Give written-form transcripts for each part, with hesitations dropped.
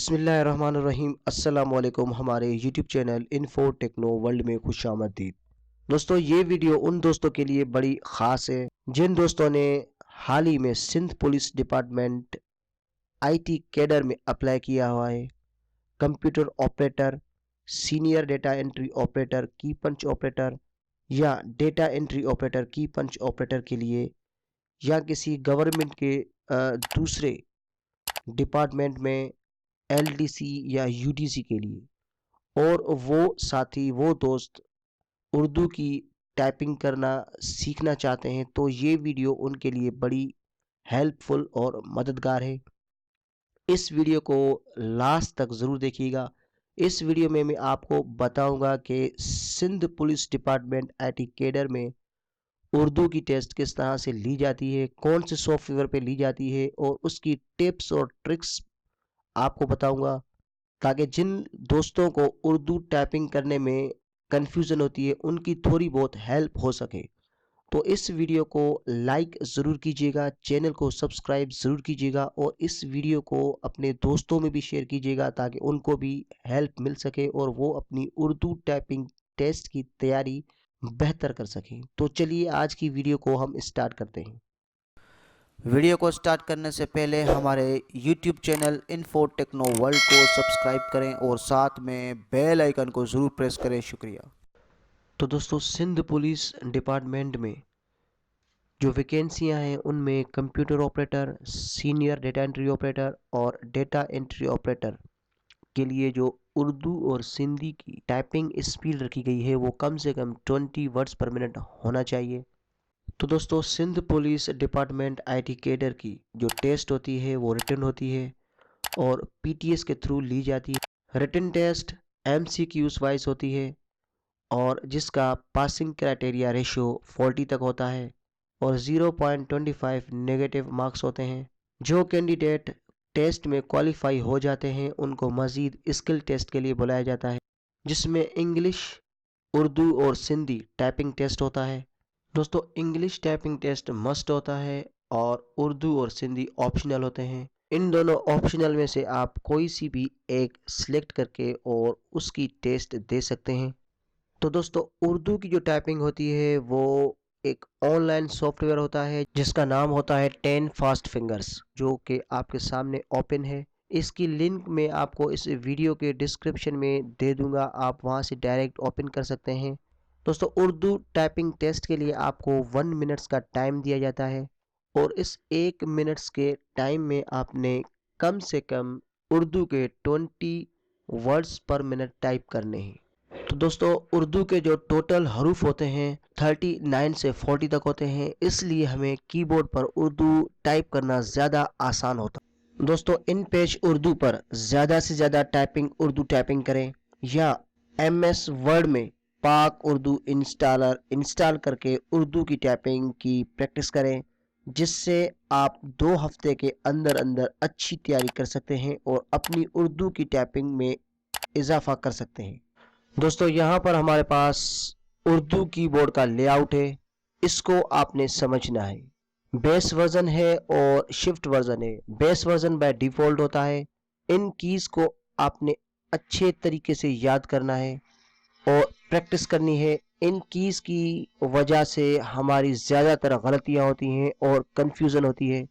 बिस्मिल्लाहिर्रहमानिर्रहीम अस्सलाम वालेकुम। हमारे YouTube channel info techno world में खुशामदीद। दोस्तों, ये वीडियो उन दोस्तों के लिए बड़ी ख़ास है जिन दोस्तों ने हाल ही में Sindh police department IT cadre में अप्लाई किया हुआ है। Computer operator, senior data entry operator, key punch operator या data entry operator, key punch operator के लिए या किसी गवर्नमेंट के दूसरे डिपार्टमेंट में LDC या UDC के लिए, और वो साथी वो दोस्त उर्दू की टाइपिंग करना सीखना चाहते हैं तो ये वीडियो उनके लिए बड़ी हेल्पफुल और मददगार है। इस वीडियो को लास्ट तक ज़रूर देखिएगा। इस वीडियो में मैं आपको बताऊंगा कि Sindh police department IT cadre में उर्दू की टेस्ट किस तरह से ली जाती है, कौन से सॉफ्टवेयर पे ली जाती है और उसकी टिप्स और ट्रिक्स आपको बताऊंगा, ताकि जिन दोस्तों को उर्दू टाइपिंग करने में कन्फ्यूज़न होती है उनकी थोड़ी बहुत हेल्प हो सके। तो इस वीडियो को लाइक ज़रूर कीजिएगा, चैनल को सब्सक्राइब ज़रूर कीजिएगा और इस वीडियो को अपने दोस्तों में भी शेयर कीजिएगा ताकि उनको भी हेल्प मिल सके और वो अपनी उर्दू टाइपिंग टेस्ट की तैयारी बेहतर कर सकें। तो चलिए आज की वीडियो को हम स्टार्ट करते हैं। वीडियो को स्टार्ट करने से पहले हमारे YouTube channel info techno world को सब्सक्राइब करें और साथ में बेल आइकन को ज़रूर प्रेस करें। शुक्रिया। तो दोस्तों, सिंध पुलिस डिपार्टमेंट में जो वैकेंसियां हैं उनमें computer operator, senior data entry operator और डेटा एंट्री ऑपरेटर के लिए जो उर्दू और सिंधी की टाइपिंग स्पीड रखी गई है वो कम से कम 20 वर्ड्स पर मिनट होना चाहिए। तो दोस्तों, Sindh police department IT cadre की जो टेस्ट होती है वो रिटन होती है और PTS के थ्रू ली जाती है। रिटन टेस्ट MCQs वाइज होती है और जिसका पासिंग क्राइटेरिया रेशियो 40 तक होता है और 0.25 नेगेटिव मार्क्स होते हैं। जो कैंडिडेट टेस्ट में क्वालिफाई हो जाते हैं उनको मज़ीद स्किल टेस्ट के लिए बुलाया जाता है, जिसमें इंग्लिश, उर्दू और सिंधी टाइपिंग टेस्ट होता है। दोस्तों, इंग्लिश टाइपिंग टेस्ट मस्ट होता है और उर्दू और सिंधी ऑप्शनल होते हैं। इन दोनों ऑप्शनल में से आप कोई सी भी एक सिलेक्ट करके और उसकी टेस्ट दे सकते हैं। तो दोस्तों, उर्दू की जो टाइपिंग होती है वो एक ऑनलाइन सॉफ्टवेयर होता है जिसका नाम होता है 10 फास्ट फिंगर्स, जो कि आपके सामने ओपन है। इसकी लिंक मैं आपको इस वीडियो के डिस्क्रिप्शन में दे दूंगा, आप वहां से डायरेक्ट ओपन कर सकते हैं। दोस्तों, उर्दू टाइपिंग टेस्ट के लिए आपको 1 मिनट्स का टाइम दिया जाता है और इस 1 मिनट्स के टाइम में आपने कम से कम उर्दू के 20 वर्ड्स पर मिनट टाइप करने हैं। तो दोस्तों, उर्दू के जो टोटल हरूफ होते हैं 39 से 40 तक होते हैं, इसलिए हमें कीबोर्ड पर उर्दू टाइप करना ज़्यादा आसान होता है। दोस्तों, इन पेज उर्दू पर ज़्यादा से ज़्यादा टाइपिंग उर्दू टाइपिंग करें या MS वर्ड में पाक उर्दू इंस्टॉलर इंस्टॉल करके उर्दू की टाइपिंग की प्रैक्टिस करें, जिससे आप 2 हफ्ते के अंदर अंदर अच्छी तैयारी कर सकते हैं और अपनी उर्दू की टाइपिंग में इजाफा कर सकते हैं। दोस्तों, यहाँ पर हमारे पास उर्दू कीबोर्ड का लेआउट है, इसको आपने समझना है। बेस वर्जन है और शिफ्ट वर्जन है। बेस वर्जन बाय डिफ़ॉल्ट होता है। इन कीज़ को आपने अच्छे तरीके से याद करना है और प्रैक्टिस करनी है। इन कीज़ की वजह से हमारी ज़्यादातर गलतियाँ होती हैं और कन्फ्यूज़न होती है,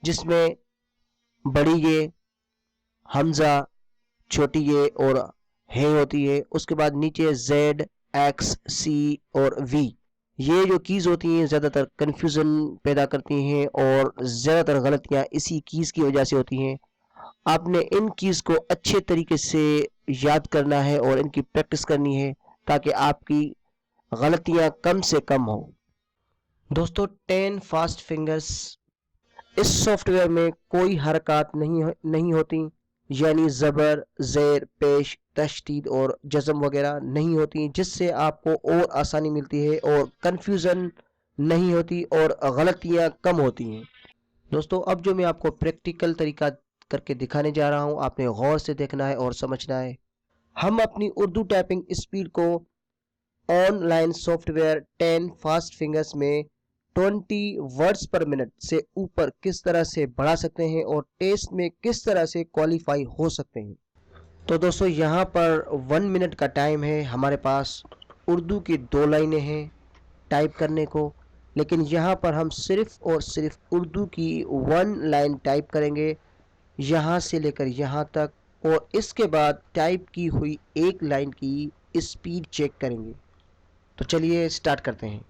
जिसमें बड़ी ये, हमज़ा, छोटी ये और है होती है। उसके बाद नीचे Z, X, C और V, ये जो कीज़ होती हैं ज़्यादातर कन्फ्यूज़न पैदा करती हैं और ज़्यादातर गलतियाँ इसी कीज़ की वजह से होती हैं। आपने इन कीज़ को अच्छे तरीके से याद करना है और इनकी प्रैक्टिस करनी है ताकि आपकी गलतियां कम से कम हो। दोस्तों, 10 फास्ट फिंगर्स, इस सॉफ्टवेयर में कोई हरकत नहीं होती, यानी ज़बर, ज़ेर, पेश, तशदीद और जज़म वगैरह नहीं होती, जिससे आपको और आसानी मिलती है और कन्फ्यूज़न नहीं होती और गलतियां कम होती हैं। दोस्तों, अब जो मैं आपको प्रैक्टिकल तरीका करके दिखाने जा रहा हूं, आपने गौर से देखना है और समझना है। हम अपनी उर्दू टाइपिंग स्पीड को ऑनलाइन सॉफ्टवेयर 10 फास्ट फिंगर्स में 20 वर्ड्स पर मिनट से ऊपर किस तरह से बढ़ा सकते हैं और टेस्ट में किस तरह से क्वालिफाई हो सकते हैं। तो दोस्तों यहाँ पर 1 मिनट का टाइम है हमारे पास। उर्दू की 2 लाइनें हैं टाइप करने को, लेकिन यहाँ पर हम सिर्फ और सिर्फ उर्दू की 1 लाइन टाइप करेंगे यहाँ से लेकर यहाँ तक, और इसके बाद टाइप की हुई 1 लाइन की स्पीड चेक करेंगे। तो चलिए स्टार्ट करते हैं।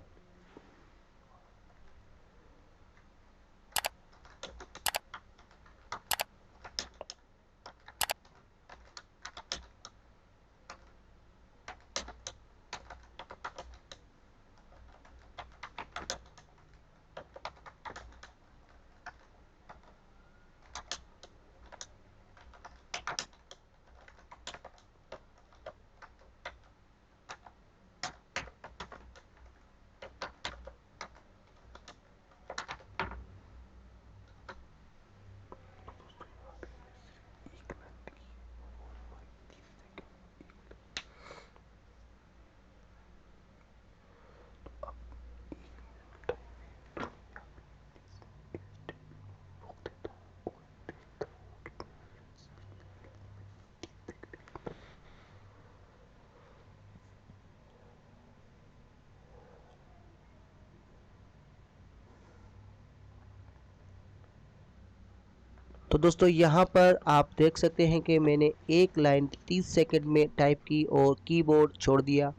तो दोस्तों यहाँ पर आप देख सकते हैं कि मैंने 1 लाइन 30 सेकंड में टाइप की और कीबोर्ड छोड़ दिया।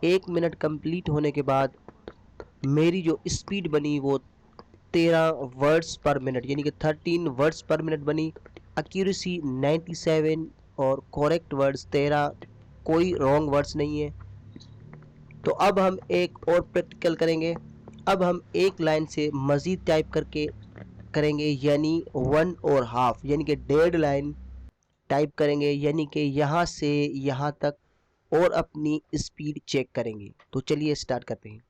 1 मिनट कंप्लीट होने के बाद मेरी जो स्पीड बनी वो 13 वर्ड्स पर मिनट यानी कि 13 वर्ड्स पर मिनट बनी। एक्यूरेसी 97 और करेक्ट वर्ड्स 13, कोई रॉन्ग वर्ड्स नहीं है। तो अब हम एक और प्रैक्टिकल करेंगे। अब हम 1 लाइन से मज़ीद टाइप करके करेंगे, यानी 1 और हाफ यानी कि 1.5 लाइन टाइप करेंगे, यानी कि यहाँ से यहाँ तक, और अपनी स्पीड चेक करेंगे। तो चलिए स्टार्ट करते हैं।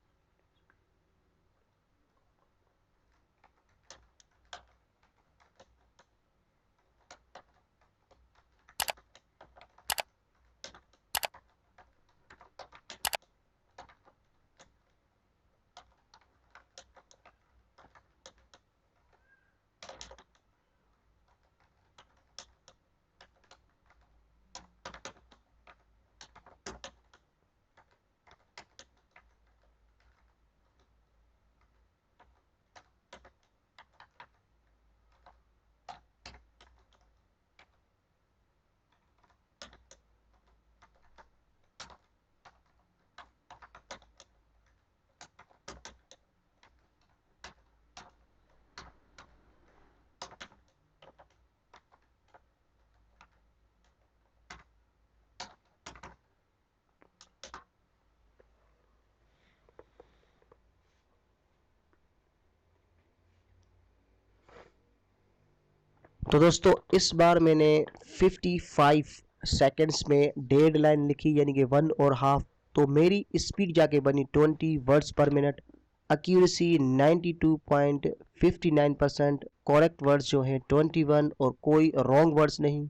तो दोस्तों इस बार मैंने 55 सेकंड्स में 1.5 लाइन लिखी, यानी कि 1 और हाफ। तो मेरी स्पीड जाके बनी 20 वर्ड्स पर मिनट। एक्यूरेसी 92.59%, करेक्ट वर्ड्स जो हैं 21 और कोई रॉन्ग वर्ड्स नहीं।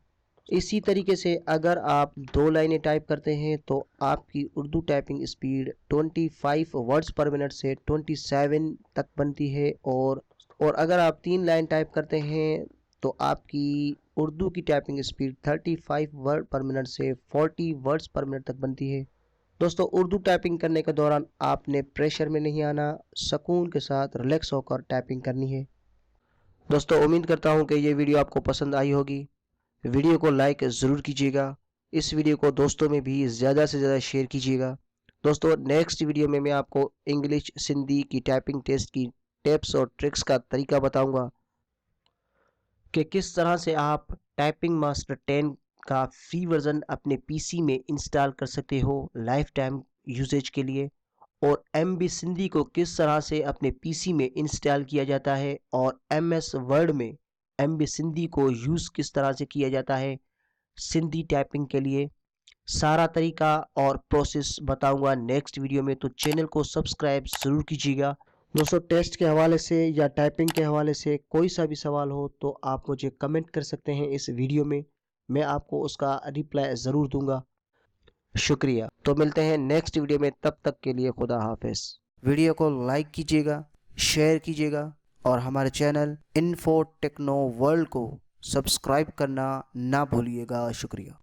इसी तरीके से अगर आप 2 लाइनें टाइप करते हैं तो आपकी उर्दू टाइपिंग स्पीड 25 वर्ड्स पर मिनट से 27 तक बनती है। और अगर आप 3 लाइन टाइप करते हैं तो आपकी उर्दू की टाइपिंग स्पीड 35 वर्ड पर मिनट से 40 वर्ड्स पर मिनट तक बनती है। दोस्तों उर्दू टाइपिंग करने के दौरान आपने प्रेशर में नहीं आना, सुकून के साथ रिलैक्स होकर टाइपिंग करनी है। दोस्तों उम्मीद करता हूँ कि ये वीडियो आपको पसंद आई होगी। वीडियो को लाइक ज़रूर कीजिएगा। इस वीडियो को दोस्तों में भी ज़्यादा से ज़्यादा शेयर कीजिएगा। दोस्तों नेक्स्ट वीडियो में मैं आपको इंग्लिश सिंधी की टाइपिंग टेस्ट की टिप्स और ट्रिक्स का तरीका बताऊंगा कि किस तरह से आप टाइपिंग मास्टर 10 का फ्री वर्जन अपने पीसी में इंस्टॉल कर सकते हो लाइफ टाइम यूजेज के लिए, और एमबी सिंधी को किस तरह से अपने पीसी में इंस्टॉल किया जाता है, और एमएस वर्ड में एमबी सिंधी को यूज़ किस तरह से किया जाता है सिंधी टाइपिंग के लिए। सारा तरीका और प्रोसेस बताऊंगा नेक्स्ट वीडियो में, तो चैनल को सब्सक्राइब ज़रूर कीजिएगा। दोस्तों टेस्ट के हवाले से या टाइपिंग के हवाले से कोई सा भी सवाल हो तो आप मुझे कमेंट कर सकते हैं इस वीडियो में, मैं आपको उसका रिप्लाई ज़रूर दूंगा। शुक्रिया। तो मिलते हैं नेक्स्ट वीडियो में, तब तक के लिए खुदा हाफिज़। वीडियो को लाइक कीजिएगा, शेयर कीजिएगा और हमारे चैनल इन्फो टेक्नो वर्ल्ड को सब्सक्राइब करना ना भूलिएगा। शुक्रिया।